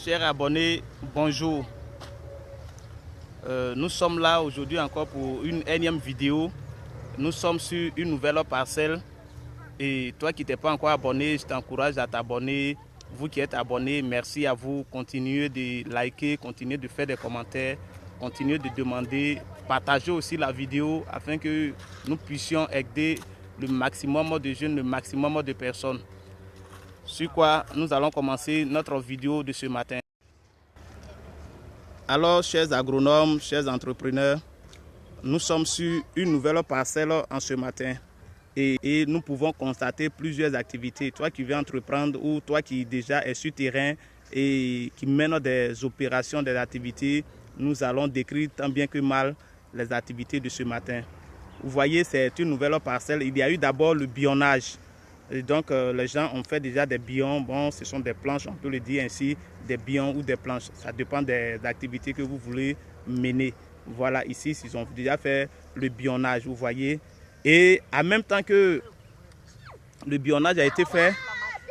Chers abonnés, bonjour. Nous sommes là aujourd'hui encore pour une énième vidéo. Nous sommes sur une nouvelle parcelle. Et toi qui n'es pas encore abonné, je t'encourage à t'abonner. Vous qui êtes abonnés, merci à vous. Continuez de liker, continuez de faire des commentaires, continuez de demander, partagez aussi la vidéo afin que nous puissions aider le maximum de jeunes, le maximum de personnes. Sur quoi nous allons commencer notre vidéo de ce matin. Alors, chers agronomes, chers entrepreneurs, nous sommes sur une nouvelle parcelle en ce matin et nous pouvons constater plusieurs activités. Toi qui veux entreprendre ou toi qui déjà es sur terrain et qui mène des opérations, des activités, nous allons décrire tant bien que mal les activités de ce matin. Vous voyez, c'est une nouvelle parcelle. Il y a eu d'abord le bionnage. Et donc, les gens ont fait déjà des bions. Bon, ce sont des planches, on peut le dire ainsi, des bions ou des planches. Ça dépend des activités que vous voulez mener. Voilà, ici, ils ont déjà fait le bionnage, vous voyez. Et en même temps que le bionnage a été fait,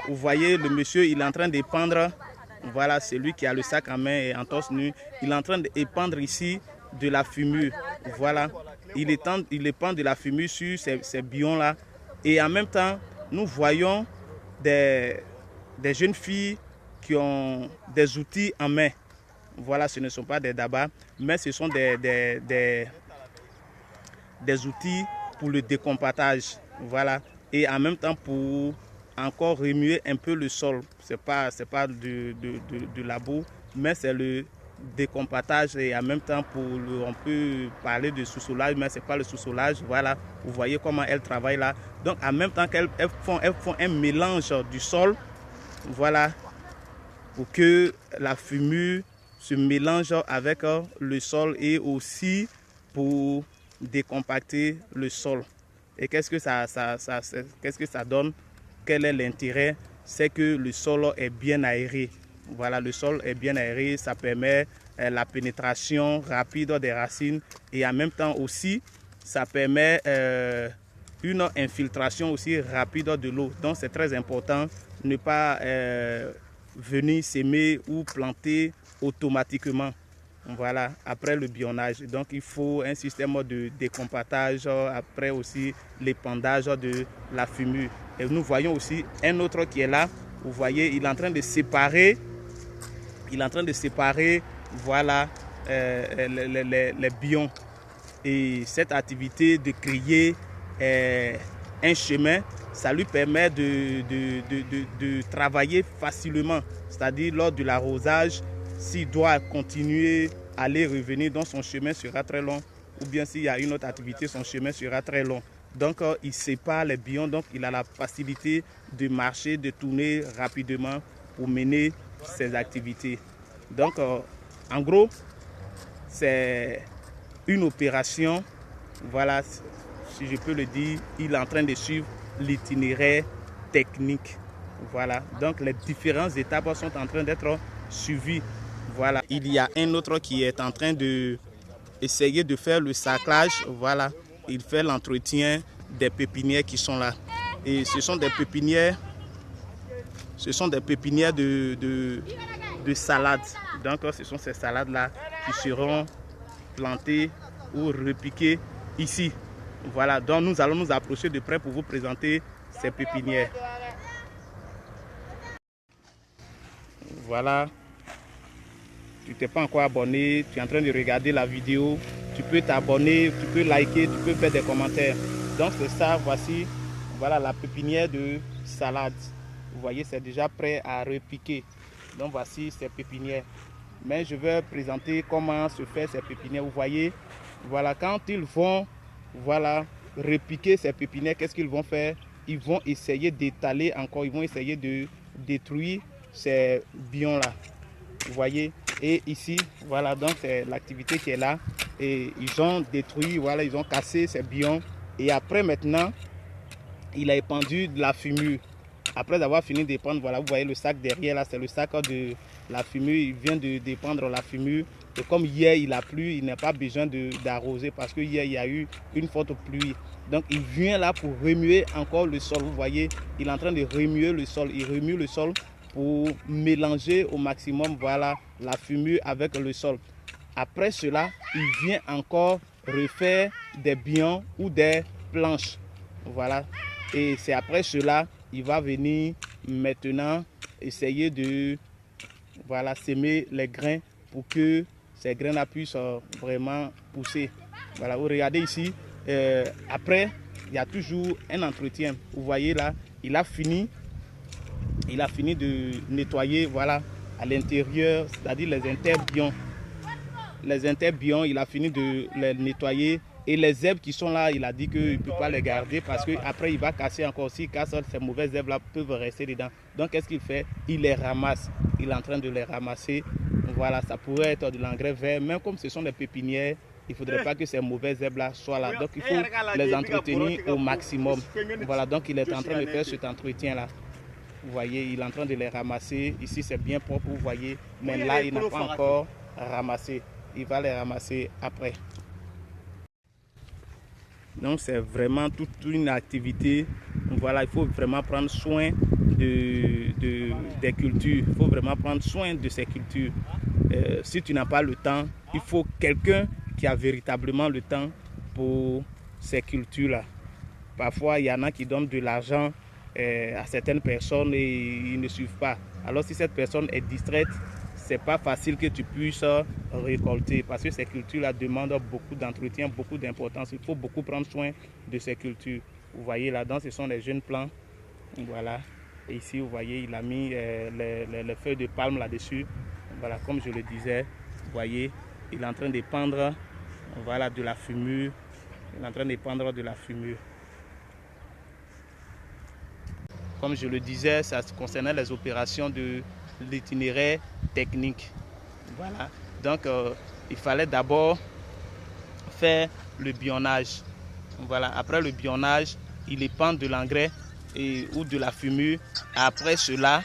vous voyez, le monsieur, il est en train d'épandre. Voilà, c'est lui qui a le sac en main et en torse nu. Il est en train d'épandre ici de la fumure. Voilà, il épand de la fumure sur ces bions-là. Et en même temps, nous voyons des jeunes filles qui ont des outils en main. Voilà, ce ne sont pas des dabas, mais ce sont des outils pour le décompactage. Voilà, et en même temps pour encore remuer un peu le sol. C'est pas de la boue, mais c'est le décompactage et en même temps on peut parler de sous-solage, mais c'est pas le sous-solage. Voilà, vous voyez comment elles travaillent là. Donc en même temps qu'elles font un mélange du sol, voilà, pour que la fumure se mélange avec le sol et aussi pour décompacter le sol. Et qu'est-ce que ça donne? Quel est l'intérêt? C'est que le sol est bien aéré. Voilà, le sol est bien aéré, ça permet la pénétration rapide des racines et en même temps aussi, ça permet une infiltration aussi rapide de l'eau. Donc c'est très important de ne pas venir s'aimer ou planter automatiquement. Voilà, après le bionnage. Donc il faut un système de décompactage, après aussi l'épandage de la fumure. Et nous voyons aussi un autre qui est là. Vous voyez, il est en train de séparer. Voilà, les bions. Et cette activité de créer un chemin, ça lui permet de travailler facilement. C'est-à-dire lors de l'arrosage, s'il doit continuer à aller revenir, donc son chemin sera très long. Ou bien s'il y a une autre activité, son chemin sera très long. Donc il sépare les bions, donc il a la facilité de marcher, de tourner rapidement pour mener ses activités. Donc en gros, c'est une opération, voilà, si je peux le dire, il est en train de suivre l'itinéraire technique. Voilà, donc les différentes étapes sont en train d'être suivies. Voilà, il y a un autre qui est en train d'essayer de faire le saclage. Voilà, il fait l'entretien des pépinières qui sont là. Et ce sont des pépinières, de salade. Donc ce sont ces salades-là qui seront plantées ou repiquées ici. Voilà, donc nous allons nous approcher de près pour vous présenter ces pépinières. Voilà, tu t'es pas encore abonné, tu es en train de regarder la vidéo, tu peux t'abonner, tu peux liker, tu peux faire des commentaires. Donc c'est ça, voici, voilà la pépinière de salade. Vous voyez, c'est déjà prêt à repiquer. Donc voici ces pépinières. Mais je vais présenter comment se fait ces pépinières. Vous voyez, voilà, quand ils vont, voilà, repiquer ces pépinières, qu'est-ce qu'ils vont faire? Ils vont essayer d'étaler encore, ils vont essayer de détruire ces bions-là. Vous voyez, et ici, voilà, donc c'est l'activité qui est là. Et ils ont détruit, voilà, ils ont cassé ces bions. Et après, maintenant, il a épandu de la fumure. Après avoir fini d'épandre, voilà, vous voyez le sac derrière, là, c'est le sac de la fumure. Il vient de dépandre la fumure. Et comme hier, il a plu, il n'a pas besoin d'arroser parce que hier, il y a eu une forte pluie. Donc, il vient là pour remuer encore le sol. Vous voyez, il est en train de remuer le sol. Il remue le sol pour mélanger au maximum, voilà, la fumure avec le sol. Après cela, il vient encore refaire des bions ou des planches. Voilà. Et c'est après cela, il va venir maintenant essayer de, voilà, s'aimer les grains pour que ces grains-là puissent vraiment pousser. Voilà, vous regardez ici, après, il y a toujours un entretien. Vous voyez là, il a fini de nettoyer, voilà, à l'intérieur, c'est-à-dire les interbions. Les interbions, il a fini de les nettoyer. Et les herbes qui sont là, il a dit qu'il ne peut pas les garder parce qu'après il va casser encore. S'il casse, ces mauvaises herbes-là peuvent rester dedans. Donc qu'est-ce qu'il fait? Il les ramasse. Il est en train de les ramasser. Voilà, ça pourrait être de l'engrais vert. Même comme ce sont des pépinières, il ne faudrait pas que ces mauvaises herbes-là soient là. Donc il faut les entretenir au maximum. Voilà, donc il est en train de faire cet entretien-là. Vous voyez, il est en train de les ramasser. Ici, c'est bien propre, vous voyez. Mais là, il n'a pas encore ramassé. Il va les ramasser après. Donc, c'est vraiment toute une activité. Voilà, il faut vraiment prendre soin des cultures. Il faut vraiment prendre soin de ces cultures. Si tu n'as pas le temps, il faut quelqu'un qui a véritablement le temps pour ces cultures-là. Parfois, il y en a qui donnent de l'argent à certaines personnes et ils ne suivent pas. Alors si cette personne est distraite, c'est pas facile que tu puisses récolter parce que ces cultures-là demandent beaucoup d'entretien, beaucoup d'importance. Il faut beaucoup prendre soin de ces cultures. Vous voyez là-dedans, ce sont les jeunes plants. Voilà. Et ici, vous voyez, il a mis les feuilles de palme là-dessus. Voilà, comme je le disais, vous voyez, il est en train de pendre, voilà, de la fumure. Il est en train de pendre de la fumure. Comme je le disais, ça concernait les opérations de l'itinéraire technique. Voilà. Donc, il fallait d'abord faire le bionnage. Voilà. Après le bionnage, il épand de l'engrais ou de la fumure. Après cela,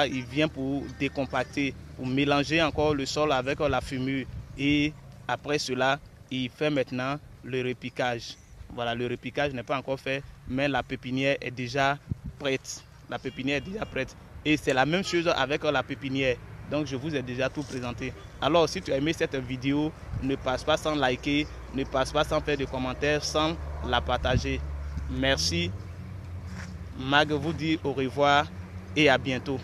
il vient pour décompacter, pour mélanger encore le sol avec la fumure. Et après cela, il fait maintenant le repiquage. Voilà, le repiquage n'est pas encore fait, mais la pépinière est déjà prête. La pépinière est déjà prête. Et c'est la même chose avec la pépinière. Donc, je vous ai déjà tout présenté. Alors, si tu as aimé cette vidéo, ne passe pas sans liker, ne passe pas sans faire de commentaires, sans la partager. Merci. Mag vous dit au revoir et à bientôt.